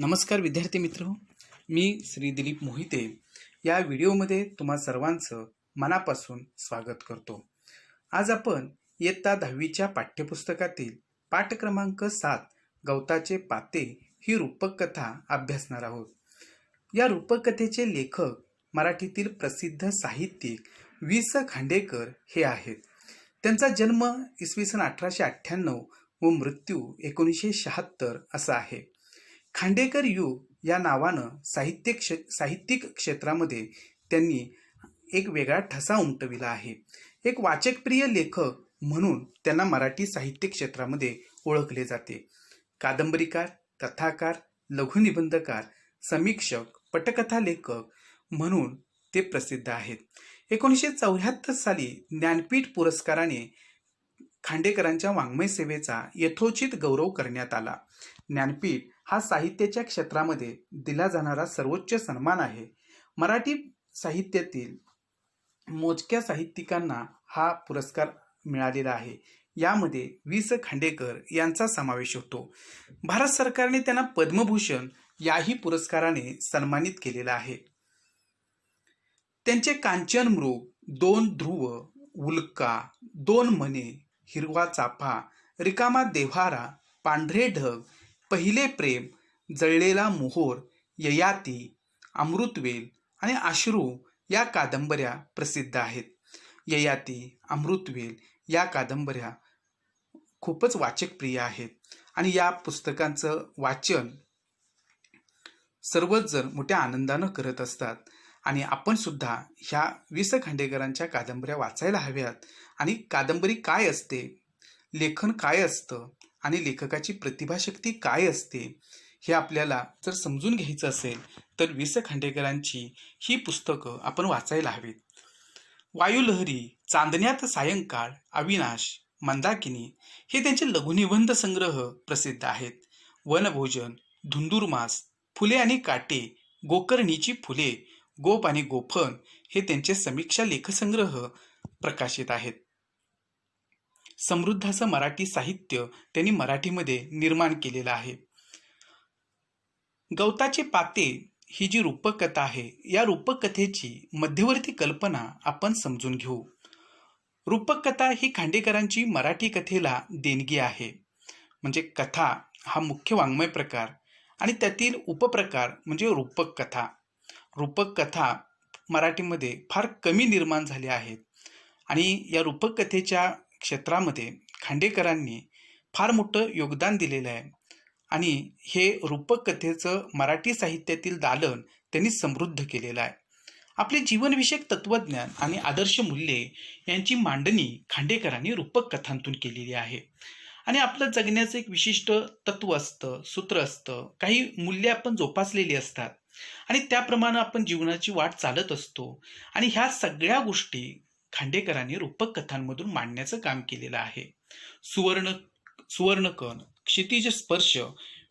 नमस्कार विद्यार्थी मित्र, मी श्री दिलीप मोहिते या व्हिडिओमध्ये तुम्हा सर्वांचं मनापासून स्वागत करतो। आज आपण इयत्ता 10वीच्या पाठ्यपुस्तकातील पाठ क्रमांक 7 गवताचे पाते ही रूपक कथा अभ्यासणार आहोत। या रूपक कथेचे लेखक मराठीतील प्रसिद्ध साहित्यिक वि स खांडेकर हे आहेत। त्यांचा जन्म इसवी सन 1898 व मृत्यू 1976 असा आहे। खांडेकर युग या नावानं साहित्यिक क्षेत्रामध्ये त्यांनी एक वेगळा ठसा उमटविला आहे। एक वाचकप्रिय लेखक म्हणून त्यांना मराठी साहित्य क्षेत्रामध्ये ओळखले जाते। कादंबरीकार, कथाकार, लघुनिबंधकार, समीक्षक, पटकथा लेखक म्हणून ते प्रसिद्ध आहेत। 1974 साली ज्ञानपीठ पुरस्काराने खांडेकरांच्या वाङ्मय सेवेचा यथोचित गौरव करण्यात आला। ज्ञानपीठ हा साहित्याच्या क्षेत्रामध्ये दिला जाणारा सर्वोच्च सन्मान आहे। मराठी साहित्यातील मोजक्या साहित्यिकांना हा पुरस्कार मिळालेला आहे। यामध्ये वि स खांडेकर यांचा समावेश होतो। भारत सरकारने त्यांना पद्मभूषण याही पुरस्काराने सन्मानित केलेला आहे। त्यांचे कांचन मृग, 2 ध्रुव, उल्का, 2 मने, हिरवा चाफा, रिकामा देव्हारा, पांढरे ढग, पहिले प्रेम, जळलेला मोहोर, ययाती, अमृतवेल आणि अश्रू या कादंबऱ्या प्रसिद्ध आहेत। ययाती, अमृतवेल या कादंबऱ्या खूपच वाचकप्रिय आहेत आणि या पुस्तकांचं वाचन सर्वच जण मोठ्या आनंदानं करत असतात आणि आपण सुद्धा ह्या वि स खांडेकरांच्या कादंबऱ्या वाचायला हव्यात। आणि कादंबरी काय असते, लेखन काय असतं आणि लेखकाची प्रतिभाशक्ती काय असते हे आपल्याला जर समजून घ्यायचं असेल तर वि स खांडेकरांची ही पुस्तकं आपण वाचायला हवीत। वायुलहरी, चांदण्यात सायंकाळ, अविनाश, मंदाकिनी हे त्यांचे लघुनिबंध संग्रह प्रसिद्ध आहेत। वनभोजन, धुंदुरमास, फुले आणि काटे, गोकर्णीची फुले, गोप आणि गोफण हे त्यांचे समीक्षा लेखसंग्रह प्रकाशित आहेत। समृद्ध असं मराठी साहित्य त्यांनी मराठीमध्ये निर्माण केलेलं आहे। गवताचे पाते ही जी रूपक कथा आहे, या रूपक कथेची मध्यवर्ती कल्पना आपण समजून घेऊ। रूपक कथा ही खांडेकरांची मराठी कथेला देणगी आहे। म्हणजे कथा हा मुख्य वाङ्मय प्रकार आणि त्यातील उपप्रकार म्हणजे रूपक कथा। रूपक कथा मराठीमध्ये फार कमी निर्माण झाल्या आहेत आणि या रूपक कथेच्या क्षेत्रामध्ये खांडेकरांनी फार मोठं योगदान दिलेलं आहे आणि हे रूपक कथेचं मराठी साहित्यातील दालन त्यांनी समृद्ध केलेलं आहे। आपले जीवनविषयक तत्वज्ञान आणि आदर्श मूल्ये यांची मांडणी खांडेकरांनी रूपक कथांतून केलेली आहे आणि आपलं जगण्याचं एक विशिष्ट तत्व असतं, सूत्र असतं, काही मूल्ये आपण जोपासलेली असतात आणि त्याप्रमाणे आपण जीवनाची वाट चालत असतो आणि ह्या सगळ्या गोष्टी खांडेकरांनी रूपक कथांमधून मांडण्याचं काम केलेलं आहे। सुवर्णकण, क्षितिज स्पर्श,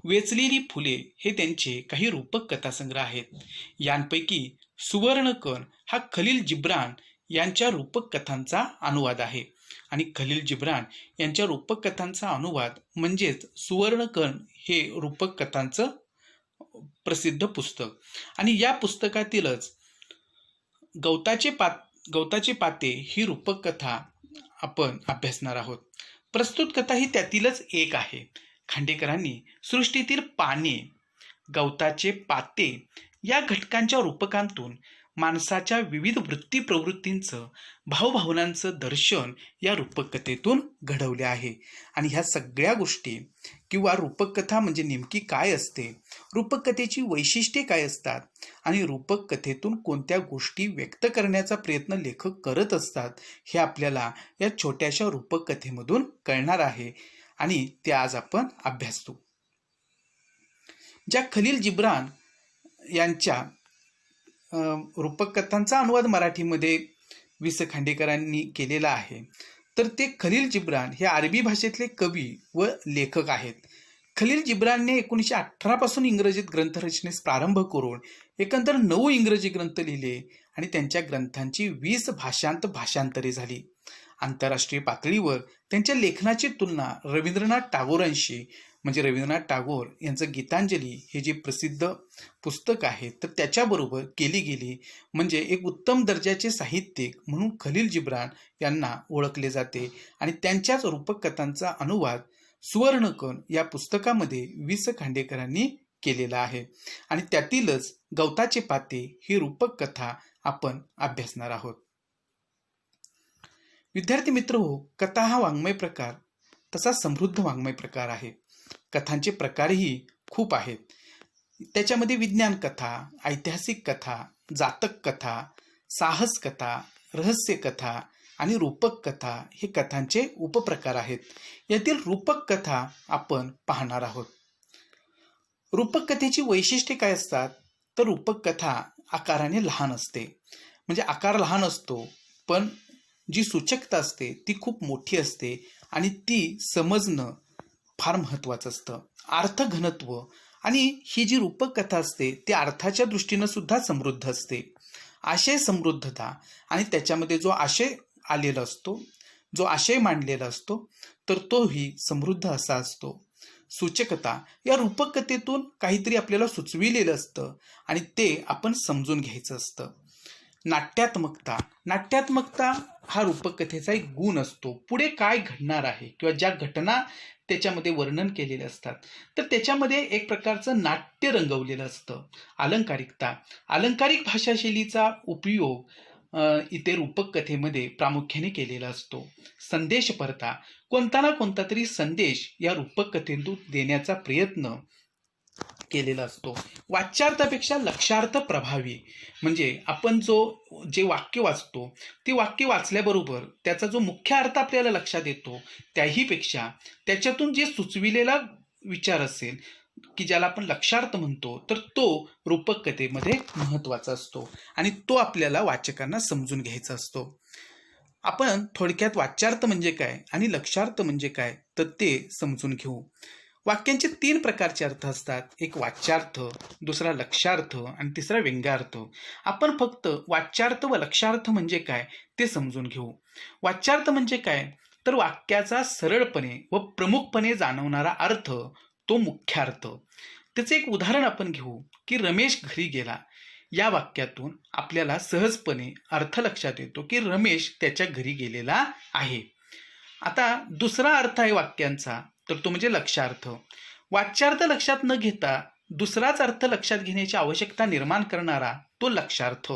वेचलेली फुले हे त्यांचे काही रूपक कथासंग्रह आहेत। यांपैकी सुवर्णकण हा खलील जिब्रान यांच्या रूपक कथांचा अनुवाद आहे आणि खलील जिब्रान यांच्या रूपक कथांचा अनुवाद म्हणजेच सुवर्णकण हे रूपक कथांचं प्रसिद्ध पुस्तक आणि या पुस्तकातीलच गवताचे पाते ही रूपक कथा आपण अभ्यासणार आहोत। प्रस्तुत कथा ही त्यातीलच एक आहे। खांडेकरांनी सृष्टीतील पाने, गवताचे पाते या घटकांच्या रूपकांतून माणसाच्या विविध वृत्ती प्रवृत्तींचं, भावभावनांचं दर्शन या रूपक कथेतून घडवले आहे आणि ह्या सगळ्या गोष्टी किंवा रूपक कथा म्हणजे नेमकी काय असते, रूपक कथेची वैशिष्ट्ये काय असतात आणि रूपक कथेतून कोणत्या गोष्टी व्यक्त करण्याचा प्रयत्न लेखक करत असतात हे आपल्याला या छोट्याशा रूपक कथेमधून कळणार आहे आणि ते आज आपण अभ्यासतो। ज्या खलील जिब्रान यांच्या रूपक कथांचा अनुवाद मराठीमध्ये वि स खांडेकरांनी केलेला आहे, तर ते खलील जिब्रान हे अरबी भाषेतले कवी व लेखक आहेत। खलील जिब्रानने 1918 पासून इंग्रजीत ग्रंथरचनेस प्रारंभ करून एकंदर 9 इंग्रजी ग्रंथ लिहिले आणि त्यांच्या ग्रंथांची 20 भाषांत भाषांतरे झाली। आंतरराष्ट्रीय पातळीवर त्यांच्या लेखनाची तुलना रवींद्रनाथ टागोरांशी म्हणजे रवींद्रनाथ टागोर यांचं गीतांजली हे जे प्रसिद्ध पुस्तक आहे तर त्याच्याबरोबर केली गेली म्हणजे एक उत्तम दर्जाचे साहित्यिक म्हणून खलील जिब्रान यांना ओळखले जाते. आणि त्यांच्याच रूपक कथांचा अनुवाद सुवर्णकण या पुस्तकामध्ये वि स खांडेकरांनी केलेला आहे. आणि त्यातीलच गवताचे पाते ही रूपक कथा आपण अभ्यासणार आहोत. विद्यार्थी मित्र हो, कथा हा वाङ्मय प्रकार तसा समृद्ध वाङ्मय प्रकार आहे. कथांचे प्रकारही खूप आहेत. त्याच्यामध्ये विज्ञान कथा, ऐतिहासिक कथा, जातक कथा, साहस कथा, रहस्य कथा आणि रूपक कथा हे कथांचे उपप्रकार आहेत. यातील रूपक कथा आपण पाहणार आहोत. रूपक कथेची वैशिष्ट्ये काय असतात तर रूपक कथा आकाराने लहान असते. म्हणजे आकार लहान असतो पण जी सूचकता असते ती खूप मोठी असते आणि ती समजणं फार महत्त्वाचं असतं. अर्थघनत्व आणि ही जी रूपक कथा असते ती अर्थाच्या दृष्टीनं सुद्धा समृद्ध असते. आशय समृद्धता आणि त्याच्यामध्ये जो आशय आलेला असतो, जो आशय मांडलेला असतो तर तोही समृद्ध असा असतो. सूचकता, या रूपक कथेतून काहीतरी आपल्याला सुचविलेलं असतं आणि ते आपण समजून घ्यायचं असतं. नाट्यात्मकता, नाट्यात्मकता हा रूपक कथेचा एक गुण असतो. पुढे काय घडणार आहे किंवा ज्या घटना त्याच्यामध्ये वर्णन केलेले असतात तर त्याच्यामध्ये एक प्रकारचं नाट्य रंगवलेलं असतं. अलंकारिकता, अलंकारिक भाषाशैलीचा उपयोग इथे रूपक कथेमध्ये प्रामुख्याने केलेला असतो. संदेशपरता, कोणता ना कोणता तरी संदेश या रूपक कथेतून देण्याचा प्रयत्न केलेला असतो. वाच्यार्थापेक्षा लक्षार्थ प्रभावी, म्हणजे आपण जे वाक्य वाचतो ते वाक्य वाचल्याबरोबर त्याचा जो मुख्य अर्थ आपल्याला लक्षात येतो त्याहीपेक्षा त्याच्यातून जे सुचविलेला विचार असेल की ज्याला आपण लक्षार्थ म्हणतो तर तो रूपक कथेमध्ये महत्त्वाचा असतो आणि तो आपल्याला वाचकांना समजून घ्यायचा असतो. आपण थोडक्यात वाच्यार्थ म्हणजे काय आणि लक्षार्थ म्हणजे काय तर ते समजून घेऊ. वाक्यांचे 3 प्रकारचे अर्थ असतात. एक वाच्यार्थ, दुसरा लक्षार्थ आणि तिसरा व्यंग्यार्थ. आपण फक्त वाच्यार्थ व लक्षार्थ म्हणजे काय ते समजून घेऊ. वाच्यार्थ म्हणजे काय तर वाक्याचा सरळपणे व प्रमुखपणे जाणवणारा अर्थ, तो मुख्यार्थ. त्याचे एक उदाहरण आपण घेऊ की रमेश घरी गेला. या वाक्यातून आपल्याला सहजपणे अर्थ लक्षात येतो की रमेश त्याच्या घरी गेलेला आहे. आता दुसरा अर्थ आहे वाक्यांचा तर तो म्हणजे लक्षार्थ. वाच्यार्थ लक्षात न घेता दुसराच अर्थ लक्षात घेण्याची आवश्यकता निर्माण करणारा तो लक्षार्थ.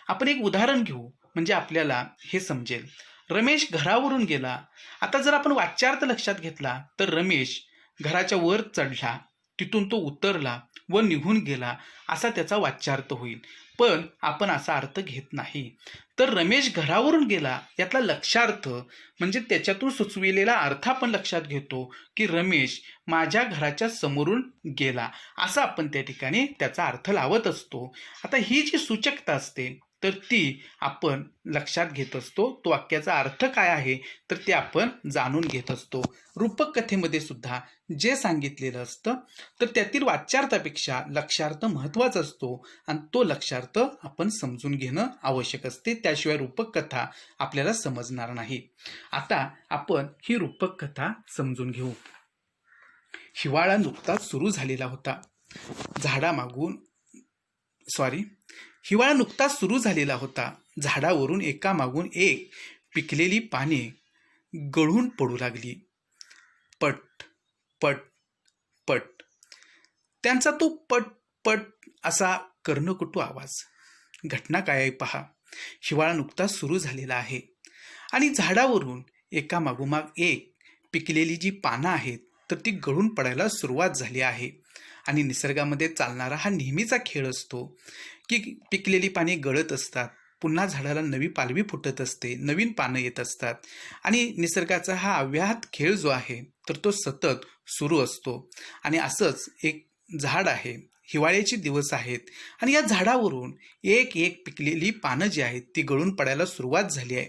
आपण एक उदाहरण घेऊ म्हणजे आपल्याला हे समजेल. रमेश घरावरून गेला. आता जर आपण वाच्यार्थ लक्षात घेतला तर रमेश घराच्या वर चढला, तिथून तो उतरला व निघून गेला असा त्याचा वाच्यार्थ होईल. पण आपण असा अर्थ घेत नाही. तर रमेश घरावरून गेला यातला लक्षार्थ म्हणजे त्याच्यातून सुचविलेला अर्थ आपण लक्षात घेतो की रमेश माझ्या घराच्या समोरून गेला असा आपण त्या ठिकाणी त्याचा अर्थ लावत असतो. आता ही जी सूचकता असते तर ती आपण लक्षात घेत असतो. तो वाक्याचा अर्थ काय आहे तर ते आपण जाणून घेत असतो. रूपक कथेमध्ये सुद्धा जे सांगितलेलं असतं तर त्यातील वाच्यार्थापेक्षा लक्षार्थ महत्त्वाचा असतो आणि तो लक्षार्थ आपण समजून घेणं आवश्यक असते. त्याशिवाय रूपक कथा आपल्याला समजणार नाही. आता आपण ही रूपक कथा समजून घेऊ. हिवाळा नुकताच सुरू झालेला होता. हिवाळा नुकताच सुरू झालेला होता. झाडावरून एकामागून एक पिकलेली पाने गळून पडू लागली. पट पट पट. त्यांचा तो पट पट असा कर्णकुटू आवाज. घटना काय आहे पहा. हिवाळा नुकताच सुरू झालेला आहे आणि झाडावरून एकामागोमाग एक पिकलेली जी पानं आहेत तर ती गळून पडायला सुरुवात झाली आहे. आणि निसर्गामध्ये चालणारा हा नेहमीचा खेळ असतो की पिकलेली पाने गळत असतात, पुन्हा झाडाला नवी पालवी फुटत असते, नवीन पानं येत असतात आणि निसर्गाचा हा अव्याहत खेळ जो आहे तर तो सतत सुरू असतो. आणि असंच एक झाड आहे. हिवाळ्याचे दिवस आहेत आणि या झाडावरून एक एक पिकलेली पानं जी आहेत ती गळून पडायला सुरुवात झाली आहे.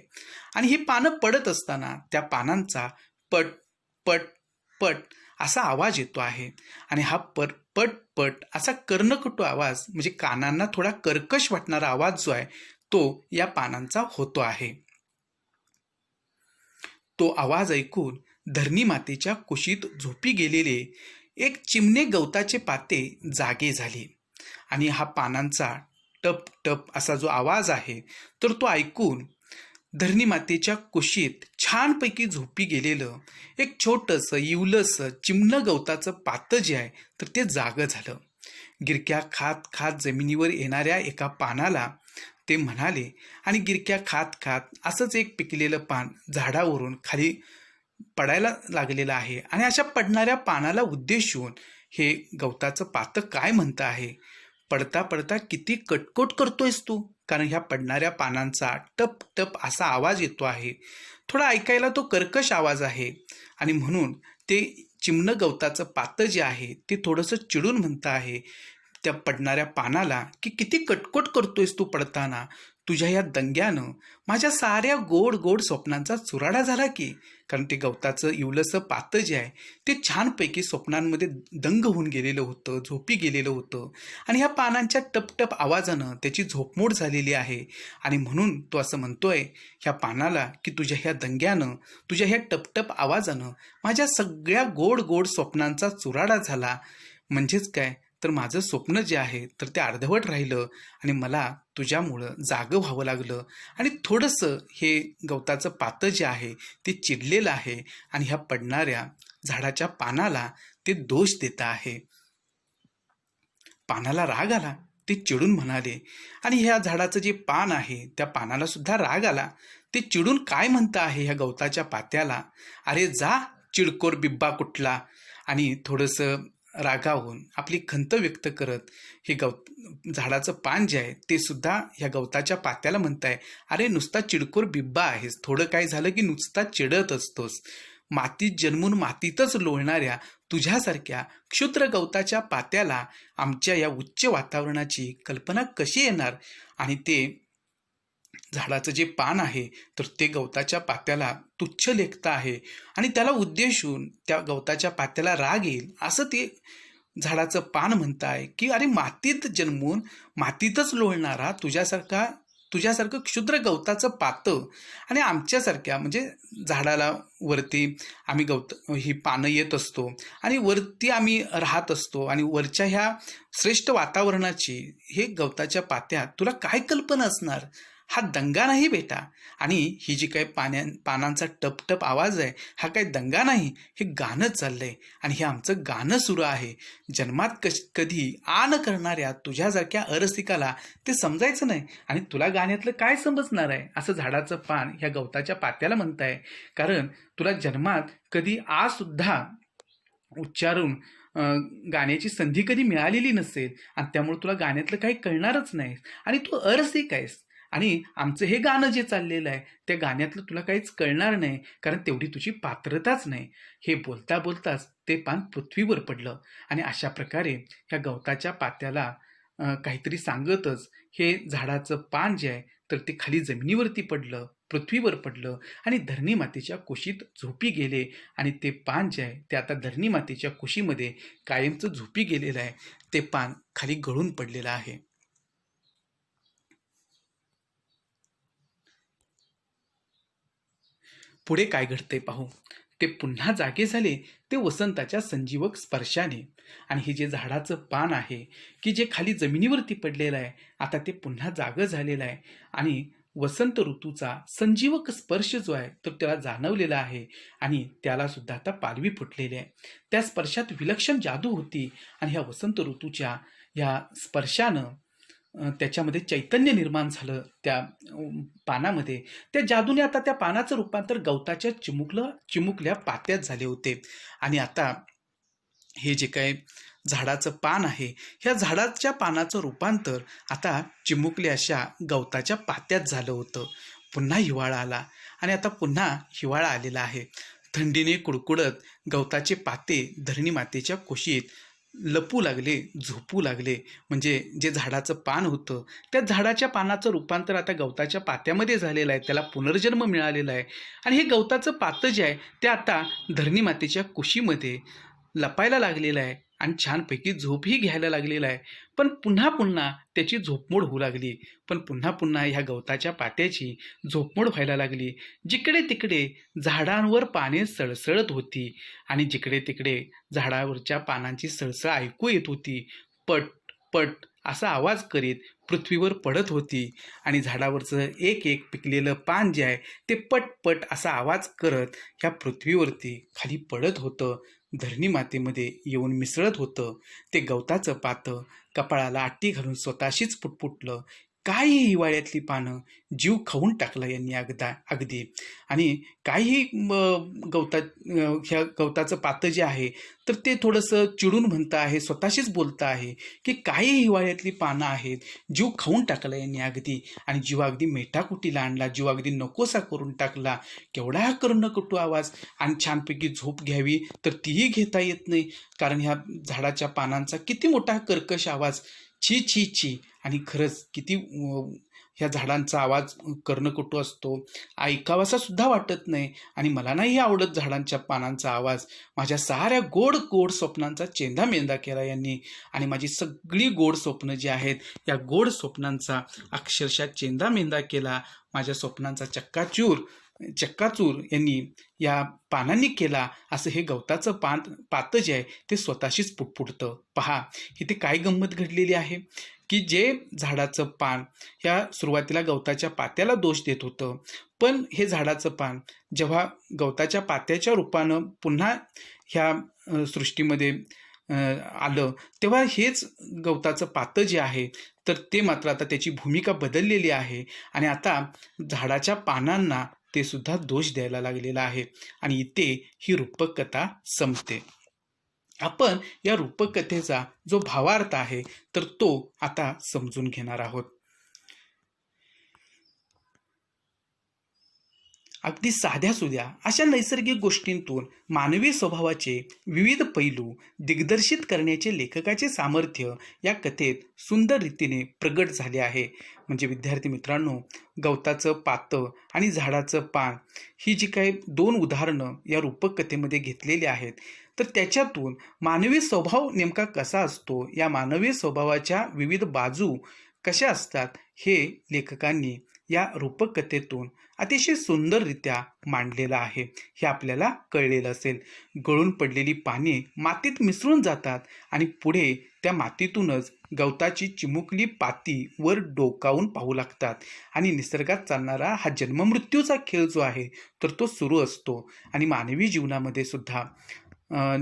आणि ही पानं पडत असताना त्या पानांचा पट पट पट असा आवाज येतो आहे. आणि हा पट पट असा कर्णकटू आवाज म्हणजे कानांना थोडा कर्कश वाटणारा आवाज जो आहे तो या पानांचा होतो आहे. तो आवाज ऐकून धरणी मातेच्या कुशीत झोपी गेलेले एक चिमणे गवताचे पाते जागे झाले आणि हा पानांचा टप टप असा जो आवाज आहे तर तो ऐकून धरणी मातेच्या कुशीत छानपैकी झोपी गेलेलं एक छोटंसं इवलंसं चिमणं गवताचं पातं जे आहे तर ते जागं झालं. गिरक्या खात खात जमिनीवर येणाऱ्या एका पानाला ते म्हणाले आणि गिरक्या खात खात असंच एक पिकलेलं पान झाडावरून खाली पडायला लागलेलं आहे आणि अशा पडणाऱ्या पानाला उद्देशून हे गवताचं पातं काय म्हणतं आहे, पडता पडता किती कटकट करतोयस तू, कारण ह्या पडणाऱ्या पानांचा टप टप असा आवाज येतो आहे. थोडा ऐकायला तो कर्कश आवाज आहे आणि म्हणून ते चिमणं गवताचं पातं जे आहे ते थोडंसं चिडून म्हणतं आहे त्या पडणाऱ्या पानाला की किती कटकट करतोयस तू पडताना, तुझ्या या दंग्यानं माझ्या साऱ्या गोड गोड स्वप्नांचा चुराडा झाला की. कारण ते गवताचं इवलंसं पातं जे आहे ते छानपैकी स्वप्नांमध्ये दंग होऊन गेलेलं होतं, झोपी गेलेलं होतं आणि ह्या पानांच्या टपटप आवाजानं त्याची झोपमोड झालेली आहे. आणि म्हणून तो असं म्हणतोय ह्या पानाला की तुझ्या ह्या दंग्यानं, तुझ्या ह्या टपटप आवाजानं माझ्या सगळ्या गोड गोड स्वप्नांचा चुराडा झाला. म्हणजेच काय तर माझं स्वप्न जे आहे तर ते अर्धवट राहिलं आणि मला तुझ्यामुळं जागं व्हावं लागलं. आणि थोडंसं हे गवताचं पातं जे आहे ते चिडलेलं आहे आणि ह्या पडणाऱ्या झाडाच्या पानाला ते दोष देत आहे. पानाला राग आला, ते चिडून म्हणाले आणि ह्या झाडाचं जे पान आहे त्या पानाला सुद्धा राग आला. ते चिडून काय म्हणतं आहे ह्या गवताच्या पात्याला, अरे जा चिडकोर बिब्बा कुठला. आणि थोडंसं रागावून आपली खंत व्यक्त करत हे झाडाचं पान जे आहे ते सुद्धा ह्या गवताच्या पात्याला म्हणताय, अरे नुसता चिडकोर बिब्बा आहेस, थोडं काय झालं की नुसता चिडत असतोस. मातीत जन्मून मातीतच लोळणाऱ्या तुझ्यासारख्या क्षुद्र गवताच्या पात्याला आमच्या या उच्च वातावरणाची कल्पना कशी येणार. आणि ते झाडाचं जे पान आहे तर ते गवताच्या पात्याला तुच्छ लेखतं आहे आणि त्याला उद्देशून त्या गवताच्या पात्याला राग येईल असं ते झाडाचं पान म्हणतं आहे की अरे मातीत जन्मून मातीतच लोळणारा तुझ्यासारखं क्षुद्र गवताचं पातं आणि आमच्यासारख्या म्हणजे झाडाला वरती आम्ही ही पानं येत असतो आणि वरती आम्ही राहत असतो आणि वरच्या ह्या श्रेष्ठ वातावरणाची हे गवताच्या पात्यात तुला काय कल्पना असणार. हा दंगा नाही बेटा. आणि ही जी काही पानांचा टपटप आवाज आहे हा काही दंगा नाही, हे गाणं चाललंय आणि हे आमचं गाणं सुरू आहे. जन्मात कधी आन करणाऱ्या तुझ्यासारख्या अरसिकाला ते समजायचं नाही आणि तुला गाण्यातलं काय समजणार आहे असं झाडाचं पान ह्या गवताच्या पात्याला म्हणताय. कारण तुला जन्मात कधी आ सुद्धा उच्चारून गाण्याची संधी कधी मिळालेली नसेल आणि त्यामुळे तुला गाण्यातलं काही कळणारच नाही आणि तू अरसिक आहेस आणि आमचं हे गाणं जे चाललेलं आहे त्या गाण्यातलं तुला काहीच कळणार नाही कारण तेवढी तुझी पात्रताच नाही. हे बोलता बोलताच ते पान पृथ्वीवर पडलं आणि अशा प्रकारे ह्या गवताच्या पात्याला काहीतरी सांगतच हे झाडाचं पान जे आहे तर ते खाली जमिनीवरती पडलं, पृथ्वीवर पडलं आणि धरणी मातेच्या कुशीत झोपी गेले. आणि ते पान जे आहे ते आता धरणी मातेच्या कुशीमध्ये कायमचं झोपी गेलेलं आहे. ते पान खाली गळून पडलेलं आहे. पुढे काय घडते पाहू. ते पुन्हा जागे झाले ते वसंताच्या संजीवक स्पर्शाने. आणि हे जे झाडाचं पान आहे की जे खाली जमिनीवरती पडलेलं आहे आता ते पुन्हा जागं झालेलं आहे आणि वसंत ऋतूचा संजीवक स्पर्श जो आहे तर त्याला जाणवलेला आहे आणि त्याला सुद्धा आता पालवी फुटलेली आहे. त्या स्पर्शात विलक्षण जादू होती आणि ह्या वसंत ऋतूच्या ह्या स्पर्शानं त्याच्यामध्ये चैतन्य निर्माण झालं त्या पानामध्ये. त्या जादूने आता त्या पानाचं रूपांतर गवताच्या चिमुकल्या पात्यात झाले होते. आणि आता हे जे काय झाडाचं पान आहे ह्या झाडाच्या पानाचं रूपांतर आता चिमुकल्या अशा गवताच्या पात्यात झालं होतं. पुन्हा हिवाळा आला आणि आता पुन्हा हिवाळा आलेला आहे. थंडीने कुडकुडत गवताचे पाते धरणी मातेच्या कुशीत लपू लागले, झोपू लागले. म्हणजे जे झाडाचं पान होतं त्या झाडाच्या पानाचं रूपांतर आता गवताच्या पात्यामध्ये झालेलं आहे, त्याला पुनर्जन्म मिळालेला आहे. आणि हे गवताचं पातं जे आहे ते आता धरणी मातेच्या कुशीमध्ये लपायला लागलेलं आहे. आणि छानपैकी झोपही घ्यायला लागलेला आहे. पण पुन्हा पुन्हा त्याची झोपमोड होऊ लागली. पण पुन्हा पुन्हा ह्या गवताच्या पात्याची झोपमोड व्हायला लागली. जिकडे तिकडे झाडांवर पाने सळसळत होती आणि जिकडे तिकडे झाडावरच्या पानांची सळसळ ऐकू येत होती. पट पट असा आवाज करीत पृथ्वीवर पडत होती आणि झाडावरचं एक एक पिकलेलं पान जे आहे ते पट असा आवाज करत ह्या पृथ्वीवरती खाली पडत होतं. धरणी मातेमध्ये येऊन मिसळत होतं. ते गवताचं पातं कपाळाला आट्टी घालून स्वतःशीच पुटपुटलं. काय ही हिवाळ्यातली पानं, जीव खाऊन टाकला यांनी अगदी. आणि काही ह्या गवताचं पातं जे आहे तर ते थोडंसं चिडून म्हणतं आहे, स्वतःशीच बोलतं आहे की काही हिवाळ्यातली पानं आहेत, जीव खाऊन टाकला यांनी अगदी. आणि जीव अगदी मेटाकुटीला आणला, जीव अगदी नकोसा करून टाकला. केवढा कर्णकटू आवाज. आणि छानपैकी झोप घ्यावी तर तीही घेता येत नाही, कारण ह्या झाडाच्या पानांचा किती मोठा कर्कश आवाज. छी छी छी. आणि खरंच किती ह्या झाडांचा आवाज कर्णकटू असतो, ऐकावासा सुद्धा वाटत नाही. आणि मला नाही आवडत झाडांच्या पानांचा आवाज. माझ्या साऱ्या गोड गोड स्वप्नांचा चेंदामेंदा केला यांनी. आणि माझी सगळी गोड स्वप्न जी आहेत या गोड स्वप्नांचा अक्षरशः चेंदामेंदा केला. माझ्या स्वप्नांचा चक्काचूर यांनी या पानांनी केला. असं हे गवताचं पातं जे आहे ते स्वतःशीच पुटपुटतं. पहा इथे काय गंमत घडलेली आहे की जे झाडाचं पान ह्या सुरुवातीला गवताच्या पात्याला दोष देत होतं, पण हे झाडाचं पान जेव्हा गवताच्या पात्याच्या रूपानं पुन्हा ह्या सृष्टीमध्ये आलं, तेव्हा हेच गवताचं पातं जे आहे तर ते मात्र आता त्याची भूमिका बदललेली आहे आणि आता झाडाच्या पानांना ते सुद्धा दोष द्यायला लागलेला आहे. आणि इथे ही रूपक कथा संपते. आपण या रूपक कथेचा जो भावार्थ आहे तर तो आता समजून घेणार आहोत. अगदी साध्या सुध्या अशा नैसर्गिक गोष्टींतून मानवी स्वभावाचे विविध पैलू दिग्दर्शित करण्याचे लेखकाचे सामर्थ्य या कथेत सुंदर रीतीने प्रगट झाले आहे. म्हणजे विद्यार्थी मित्रांनो, गवताचं पातं आणि झाडाचं पान ही जी काही दोन उदाहरणं या रूपक कथेमध्ये घेतलेली आहेत, तर त्याच्यातून मानवी स्वभाव नेमका कसा असतो, या मानवी स्वभावाच्या विविध बाजू कशा असतात, हे लेखकांनी या रूपक कथेतून अतिशय सुंदररित्या मांडलेलं आहे. हे आपल्याला कळलेलं असेल. गळून पडलेली पाने मातीत मिसळून जातात आणि पुढे त्या मातीतूनच गवताची चिमुकली पाती वर डोकावून पाहू लागतात आणि निसर्गात चालणारा हा जन्ममृत्यूचा खेळ जो आहे तर तो सुरू असतो. आणि मानवी जीवनामध्ये सुद्धा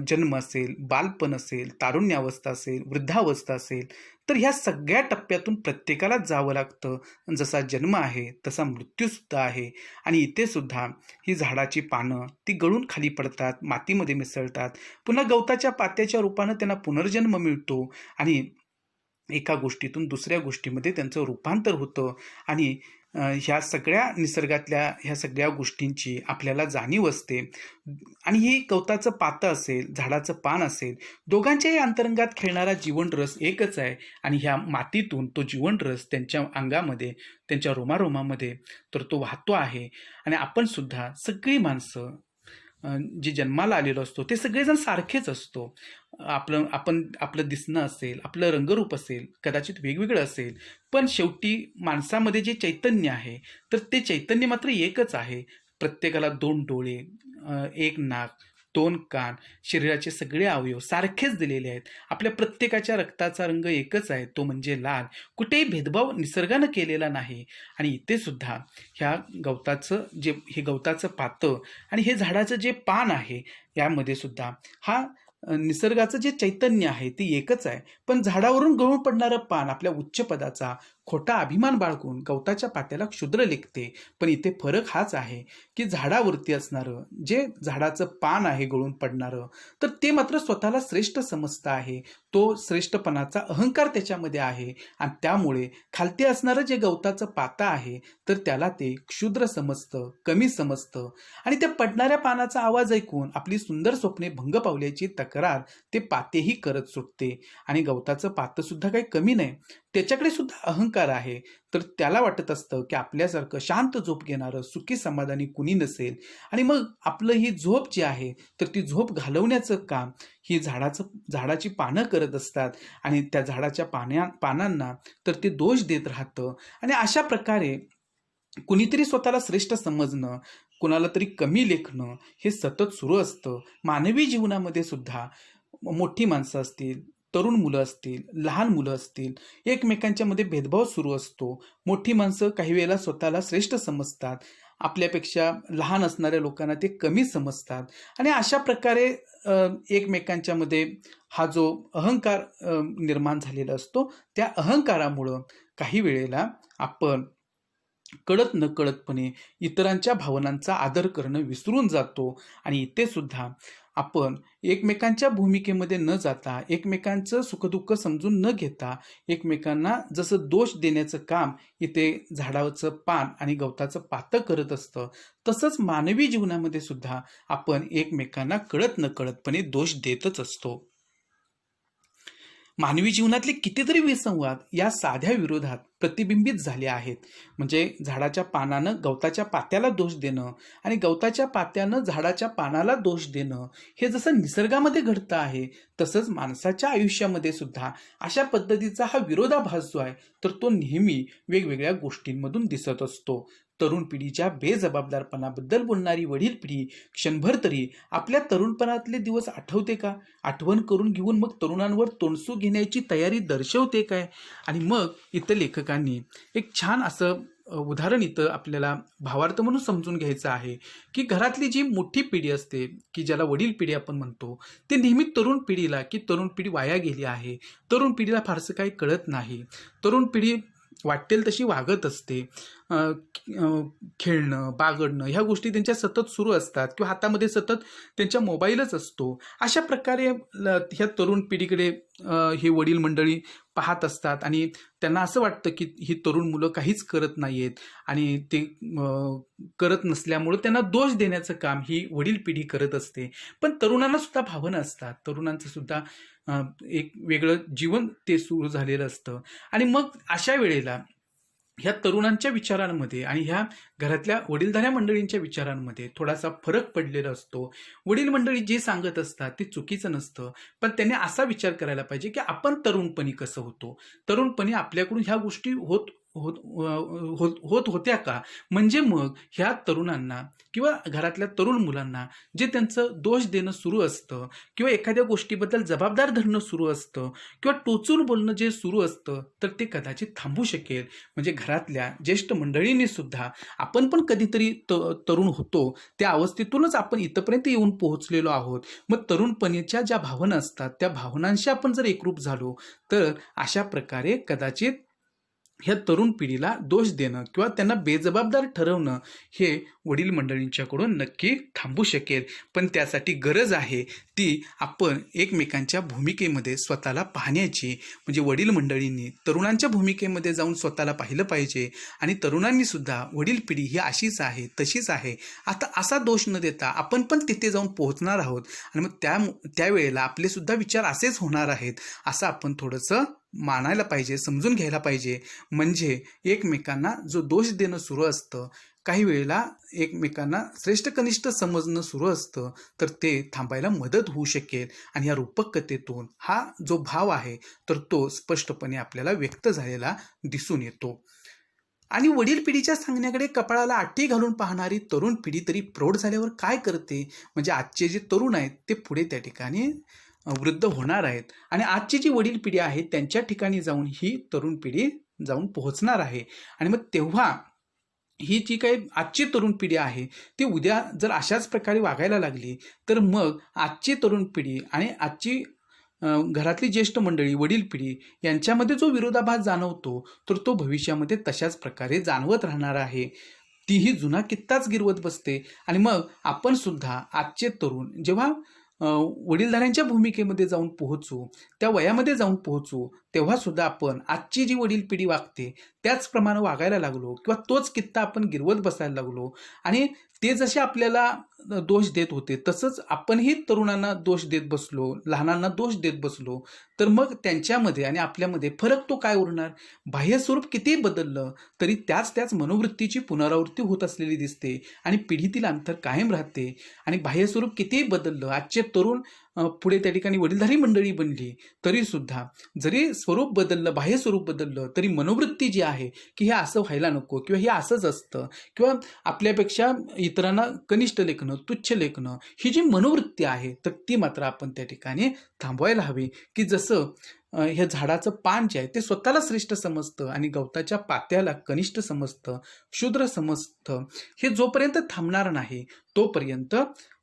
जन्म असेल, बालपण असेल, तारुण्यावस्था असेल, वृद्धावस्था असेल, तर ह्या सगळ्या टप्प्यातून प्रत्येकाला जावं लागतं. जसा जन्म आहे तसा मृत्यूसुद्धा आहे. आणि इथे सुद्धा ही झाडाची पानं ती गळून खाली पडतात, मातीमध्ये मिसळतात. पुन्हा गवताच्या पात्याच्या रूपानं त्यांना पुनर्जन्म मिळतो आणि एका गोष्टीतून दुसऱ्या गोष्टीमध्ये त्यांचं रूपांतर होतं. आणि ह्या सगळ्या निसर्गातल्या ह्या सगळ्या गोष्टींची आपल्याला जाणीव असते. आणि ही गवताचं पातं असेल, झाडाचं पान असेल, दोघांच्याही अंतरंगात खेळणारा जीवनरस एकच आहे. आणि ह्या मातीतून तो जीवनरस त्यांच्या अंगामध्ये, त्यांच्या रोमारोमामध्ये तर तो वाहतो आहे. आणि आपण सुद्धा सगळी माणसं जे जन्माला आलेलो असतो ते सगळेजण सारखेच असतो. आपलं दिसणं असेल, आपलं रंगरूप असेल, कदाचित वेगवेगळं असेल, पण शेवटी माणसामध्ये जे चैतन्य आहे तर ते चैतन्य मात्र एकच आहे. प्रत्येकाला 2 डोळे, 1 नाक, 2 कान, शरीराचे सगळे अवयव सारखेच दिलेले आहेत. आपल्या प्रत्येकाच्या रक्ताचा रंग एकच आहे, तो म्हणजे लाल. कुठेही भेदभाव निसर्गानं केलेला नाही. आणि इथे सुद्धा हे गवताचं पातं आणि हे झाडाचं जे पान आहे यामध्ये सुद्धा हा निसर्गाचं जे चैतन्य आहे ते एकच आहे. पण झाडावरून गळून पडणारं पान आपल्या उच्च पदाचा खोटा अभिमान बाळगून गवताच्या पात्याला क्षुद्र लेखते. पण इथे फरक हाच आहे की झाडावरती असणारं जे झाडाचं पान आहे गळून पडणारं, तर ते मात्र स्वतःला श्रेष्ठ समजतं आहे. तो श्रेष्ठपणाचा अहंकार त्याच्यामध्ये आहे. आणि त्यामुळे खालती असणारं जे गवताचं पातं आहे तर त्याला ते क्षुद्र समजतं, कमी समजतं. आणि त्या पडणाऱ्या पानाचा आवाज ऐकून आपली सुंदर स्वप्ने भंग पावल्याची तक्रार ते पातेही करत सुटते. आणि गवताचं पातं सुद्धा काही कमी नाही, त्याच्याकडे सुद्धा अहंकार आहे. तर त्याला वाटत असतं की आपल्यासारखं शांत झोप घेणारं सुखी समाधानी कुणी नसेल, आणि मग आपलं ही झोप जी आहे तर ती झोप घालवण्याचं काम ही झाडाची पानं करत असतात, आणि त्या झाडाच्या पानांना तर ते दोष देत राहतं. आणि अशा प्रकारे कुणीतरी स्वतःला श्रेष्ठ समजणं, कुणाला तरी कमी लेखणं हे सतत सुरू असतं. मानवी जीवनामध्ये सुद्धा मोठी माणसं असतील, तरुण मुलं असतील, लहान मुलं असतील, एकमेकांच्या मध्ये भेदभाव सुरू असतो. मोठी माणसं काही वेळेला स्वतःला श्रेष्ठ समजतात, आपल्यापेक्षा लहान असणाऱ्या लोकांना ते कमी समजतात, आणि अशा प्रकारे एकमेकांच्या मध्ये हा जो अहंकार निर्माण झालेला असतो, त्या अहंकारामुळं काही वेळेला आपण कळत नकळतपणे इतरांच्या भावनांचा आदर करणं विसरून जातो. आणि इथे सुद्धा आपण एकमेकांच्या भूमिकेमध्ये न जाता, एकमेकांचं सुखदुःख समजून न घेता, एकमेकांना जसं दोष देण्याचं काम इथे झाडाचं पान आणि गवताचं पातं करत असतं, तसंच मानवी जीवनामध्ये सुद्धा आपण एकमेकांना कळत नकळतपणे दोष देतच असतो. मानवी जीवनातले कितीतरी विसंवाद या साध्या विरोधात प्रतिबिंबित झाले आहेत. म्हणजे झाडाच्या पानानं गवताच्या पात्याला दोष देणं आणि गवताच्या पात्यानं झाडाच्या पानाला दोष देणं, हे जसं निसर्गामध्ये घडतं आहे, तसंच माणसाच्या आयुष्यामध्ये सुद्धा अशा पद्धतीचा हा विरोधाभास जो आहे तर तो नेहमी वेगवेगळ्या गोष्टींमधून दिसत असतो. तरुण पिढीच्या बेजबाबदारपणाबद्दल बोलणारी वडील पिढी क्षणभर तरी आपल्या तरुणपणातले दिवस आठवते का? आठवण करून घेऊन मग तरुणांवर तोंडसू घेण्याची तयारी दर्शवते काय? आणि मग इथं लेखकांनी एक छान असं उदाहरण इथं आपल्याला भावार्थ म्हणून समजून घ्यायचं आहे की घरातली जी मोठी पिढी असते, की ज्याला वडील पिढी आपण म्हणतो, ते नेहमी तरुण पिढीला, की तरुण पिढी वाया गेली आहे, तरुण पिढीला फारसं काही कळत नाही, तरुण पिढी वाटेल तशी वागत असते, खेळणं बागडणं ह्या गोष्टी त्यांच्या सतत सुरू असतात, किंवा हातामध्ये सतत त्यांच्या मोबाईलच असतो. अशा प्रकारे ह्या तरुण पिढीकडे हे वडील मंडळी पाहत असतात, आणि त्यांना असं वाटतं की ही तरुण मुलं काहीच करत नाहीयेत, आणि ते करत नसल्यामुळं त्यांना दोष देण्याचं काम ही वडील पिढी करत असते. पण तरुणांना सुद्धा भावना असतात, तरुणांचं सुद्धा एक वेगळं जीवन ते सुरू झालेलं असतं. आणि मग अशा वेळेला ह्या तरुणांच्या विचारांमध्ये आणि ह्या घरातल्या वडीलधाऱ्या मंडळींच्या विचारांमध्ये थोडासा फरक पडलेला असतो. वडील मंडळी जे सांगत असतात ते चुकीचं नसतं, पण त्यांनी असा विचार करायला पाहिजे की आपण तरुणपणी कसं होतो, तरुणपणी आपल्याकडून ह्या गोष्टी होत होत होत होत होत्या का? म्हणजे मग ह्या तरुणांना किंवा घरातल्या तरुण मुलांना जे त्यांचं दोष देणं सुरू असतं, किंवा एखाद्या गोष्टीबद्दल जबाबदार धरणं सुरू असतं, किंवा टोचून बोलणं जे सुरू असतं, तर ते कदाचित थांबू शकेल. म्हणजे घरातल्या ज्येष्ठ मंडळींनी सुद्धा आपण पण कधीतरी तरुण होतो, त्या अवस्थेतूनच आपण इथपर्यंत येऊन पोहोचलेलो आहोत. मग तरुणपणीच्या ज्या भावना असतात त्या भावनांशी आपण जर एकरूप झालो तर अशा प्रकारे कदाचित ह्या तरुण पिढीला दोष देणं किंवा त्यांना बेजबाबदार ठरवणं हे वडील मंडळींच्याकडून नक्की थांबू शकेल. पण त्यासाठी गरज आहे ती आपण एकमेकांच्या भूमिकेमध्ये स्वतःला पाहण्याची. म्हणजे वडील मंडळींनी तरुणांच्या भूमिकेमध्ये जाऊन स्वतःला पाहिलं पाहिजे, आणि तरुणांनी सुद्धा वडील पिढी ही अशीच आहे तशीच आहे आता असा दोष न देता आपण पण तिथे जाऊन पोहोचणार आहोत, आणि मग त्यावेळेला आपले सुद्धा विचार असेच होणार आहेत असं आपण थोडंसं मानायला पाहिजे, समजून घ्यायला पाहिजे. म्हणजे एकमेकांना जो दोष देणं सुरू असतं, काही वेळेला एकमेकांना श्रेष्ठ कनिष्ठ समजणं सुरू असतं, तर ते थांबायला मदत होऊ शकेल. आणि या रूपक कथेतून हा जो भाव आहे तर तो स्पष्टपणे आपल्याला व्यक्त झालेला दिसून येतो. आणि वडील पिढीच्या सांगण्याकडे कपाळाला आठी घालून पाहणारी तरुण पिढी तरी प्रौढ झाल्यावर काय करते? म्हणजे आजचे जे तरुण आहेत ते पुढे त्या ठिकाणी वृद्ध होणार आहेत, आणि आजची जी वडील पिढी आहे त्यांच्या ठिकाणी जाऊन ही तरुण पिढी जाऊन पोहोचणार आहे. आणि मग तेव्हा ही जी काही आजची तरुण पिढी आहे ती उद्या जर अशाच प्रकारे वागायला लागली, तर मग आजची तरुण पिढी आणि आजची घरातली ज्येष्ठ मंडळी वडील पिढी यांच्यामध्ये जो विरोधाभास जाणवतो तर तो भविष्यामध्ये तशाच प्रकारे जाणवत राहणार आहे. तीही जुना कित्ताच गिरवत बसते. आणि मग आपण सुद्धा आजचे तरुण जेव्हा वडीलधाऱ्यांच्या भूमिकेमध्ये जाऊन पोहोचू, त्या वयामध्ये जाऊन पोहोचू, तेव्हा सुद्धा आपण आजची जी वडील पिढी वागते त्याचप्रमाणे वागायला लागलो किंवा तोच कित्ता आपण गिरवत बसायला लागलो आणि ते जसे आपल्याला दोष देत होते तसंच आपणही तरुणांना दोष देत बसलो, लहानांना दोष देत बसलो, तर मग त्यांच्यामध्ये आणि आपल्यामध्ये फरक तो काय उरणार? बाह्य स्वरूप कितीही बदललं तरी त्याच मनोवृत्तीची पुनरावृत्ती होत असलेली दिसते आणि पिढीतील अंतर कायम राहते. आणि बाह्य स्वरूप कितीही बदललं, आजचे तरुण पुढे त्या ठिकाणी वडीलधारी मंडळी बनली तरी सुद्धा जरी स्वरूप बदललं, बाह्य स्वरूप बदललं तरी मनोवृत्ती जी आहे की हे असं व्हायला नको किंवा हे असंच असतं किंवा आपल्यापेक्षा इतरांना कनिष्ठ लेखणं, तुच्छ लेखणं, ही जी मनोवृत्ती आहे तर ती मात्र आपण त्या ठिकाणी थांबवायला हवी. की जसं हे झाडाचं पान जे आहे ते स्वतःला श्रेष्ठ समजतं आणि गवताच्या पात्याला कनिष्ठ समजतं, क्षुद्र समजतं, हे जोपर्यंत थांबणार नाही तोपर्यंत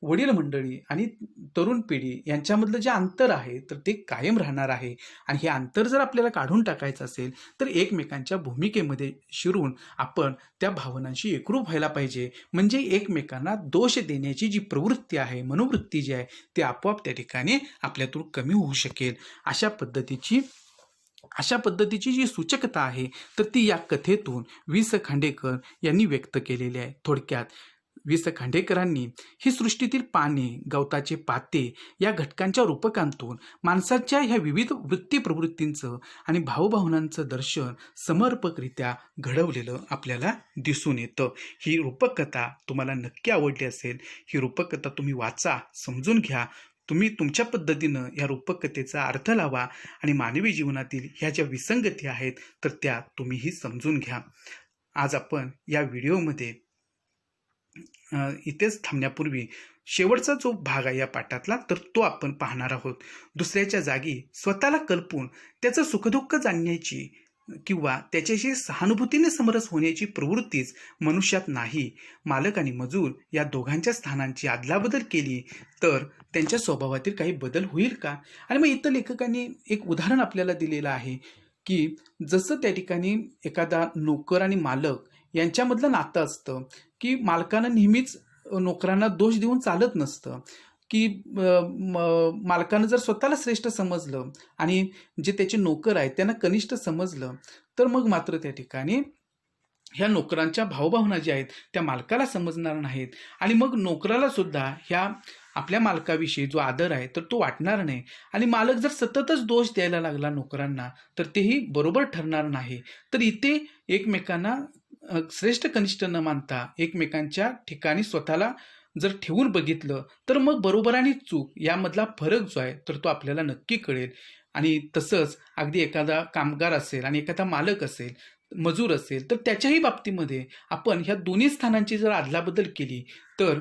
वडील मंडळी आणि तरुण पिढी यांच्यामधलं जे अंतर आहे तर ते कायम राहणार आहे. आणि हे अंतर जर आपल्याला काढून टाकायचं असेल तर एकमेकांच्या भूमिकेमध्ये शिरून आपण त्या भावनांशी एकरूप व्हायला पाहिजे. म्हणजे एकमेकांना दोष देण्याची जी प्रवृत्ती आहे, मनोवृत्ती जी आहे ती आपोआप त्या ठिकाणी आपल्यातून कमी होऊ शकेल. अशा पद्धतीची जी सूचकता आहे तर ती या कथेतून वि स खांडेकर यांनी व्यक्त केलेली आहे. थोडक्यात वि स खांडेकरांनी ही सृष्टीतील पाने, गवताचे पाते या घटकांच्या रूपकांतून माणसाच्या ह्या विविध वृत्ती प्रवृत्तींचं आणि भावभावनांचं दर्शन समर्पकरित्या घडवलेलं आपल्याला दिसून येतं. ही रूपकथा तुम्हाला नक्की आवडली असेल. ही रूपकथा तुम्ही वाचा, समजून घ्या. तुम्ही तुमच्या पद्धतीनं या रूपकथेचा अर्थ लावा आणि मानवी जीवनातील ह्या ज्या विसंगती आहेत तर त्या तुम्हीही समजून घ्या. आज आपण या व्हिडिओमध्ये इथेच थांबण्यापूर्वी शेवटचा जो भाग आहे या पाठातला तर तो आपण पाहणार आहोत. दुसऱ्याच्या जागी स्वतःला कल्पून त्याचं सुखदुःख जाणण्याची किंवा त्याच्याशी सहानुभूतीने समरस होण्याची प्रवृत्तीच मनुष्यात नाही. मालक आणि मजूर या दोघांच्या स्थानांची अदलाबदल केली तर त्यांच्या स्वभावातील काही बदल होईल का? आणि मग इथं लेखकांनी एक उदाहरण आपल्याला दिलेलं आहे की जसं त्या ठिकाणी एखादा नोकर आणि मालक यांच्यामधलं नातं असतं की मालकानं नेहमीच नोकरांना दोष देऊन चालत नसतं. की मालकानं जर स्वतःला श्रेष्ठ समजलं आणि जे त्याचे नोकर आहेत त्यांना कनिष्ठ समजलं तर मग मात्र त्या ठिकाणी ह्या नोकरांच्या भावभावना ज्या आहेत त्या मालकाला समजणार नाहीत आणि मग नोकराला सुद्धा ह्या आपल्या मालकाविषयी जो आदर आहे तर तो वाटणार नाही. आणि मालक जर सततच दोष द्यायला लागला नोकरांना तर तेही बरोबर ठरणार नाही. तर इथे एकमेकांना श्रेष्ठ कनिष्ठ न मानता एकमेकांच्या ठिकाणी स्वतःला जर ठेवून बघितलं तर मग बरोबर आणि चूक यामधला फरक जो आहे तर तो आपल्याला नक्की कळेल. आणि तसंच अगदी एखादा कामगार असेल आणि एखादा मालक असेल, मजूर असेल तर त्याच्याही बाबतीमध्ये आपण ह्या दोन्ही स्थानांची जर अदलाबदल केली तर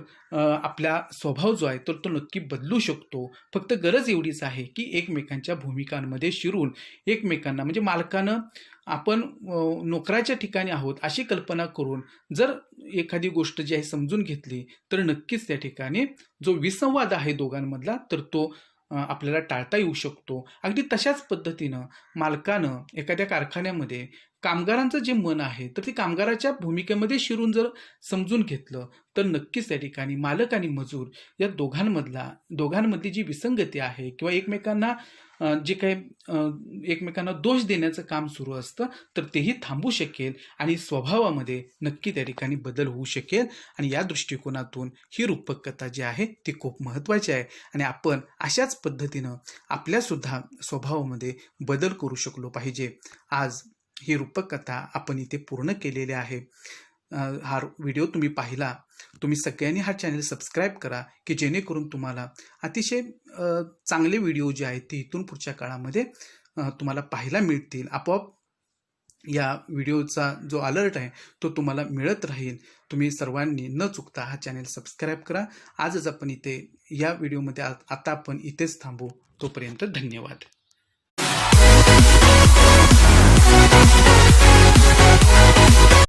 आपला स्वभाव जो आहे तर तो नक्की बदलू शकतो. फक्त गरज एवढीच आहे की एकमेकांच्या भूमिकांमध्ये शिरून एकमेकांना म्हणजे मालकानं आपण नोकराच्या ठिकाणी आहोत अशी कल्पना करून जर एखादी गोष्ट जी आहे समजून घेतली तर नक्कीच त्या ठिकाणी जो विसंवाद आहे दोघांमधला तर तो आपल्याला टाळता येऊ शकतो. अगदी तशाच पद्धतीनं मालकानं एखाद्या कारखान्यामध्ये कामगारांचं जे मन आहे तर ते कामगाराच्या भूमिकेमध्ये शिरून जर समजून घेतलं तर नक्कीच त्या ठिकाणी मालक आणि मजूर या दोघांमधली जी विसंगती आहे किंवा एकमेकांना जे काही एकमेकांना दोष देण्याचं काम सुरू असतं तर तेही थांबू शकेल आणि स्वभावामध्ये नक्की त्या ठिकाणी बदल होऊ शकेल. आणि या दृष्टिकोनातून ही रूपकथा जी आहे ती खूप महत्त्वाची आहे आणि आपण अशाच पद्धतीनं आपल्यासुद्धा स्वभावामध्ये बदल करू शकलो पाहिजे. आज ही रूपकथा आपण इथे पूर्ण केलेली आहे. हा व्हिडिओ तुम्ही पाहिला, तुम्ही सगळ्यांनी हा चॅनल सबस्क्राईब करा की जेणेकरून तुम्हाला अतिशय चांगले व्हिडिओ जे आहेत ते इथून पुढच्या काळामध्ये तुम्हाला पाहायला मिळतील. आपोआप या व्हिडिओचा जो अलर्ट आहे तो तुम्हाला मिळत राहील. तुम्ही सर्वांनी न चुकता हा चॅनल सबस्क्राईब करा. आजच आपण इथे या व्हिडिओमध्ये आता आपण इथेच थांबू. तोपर्यंत धन्यवाद.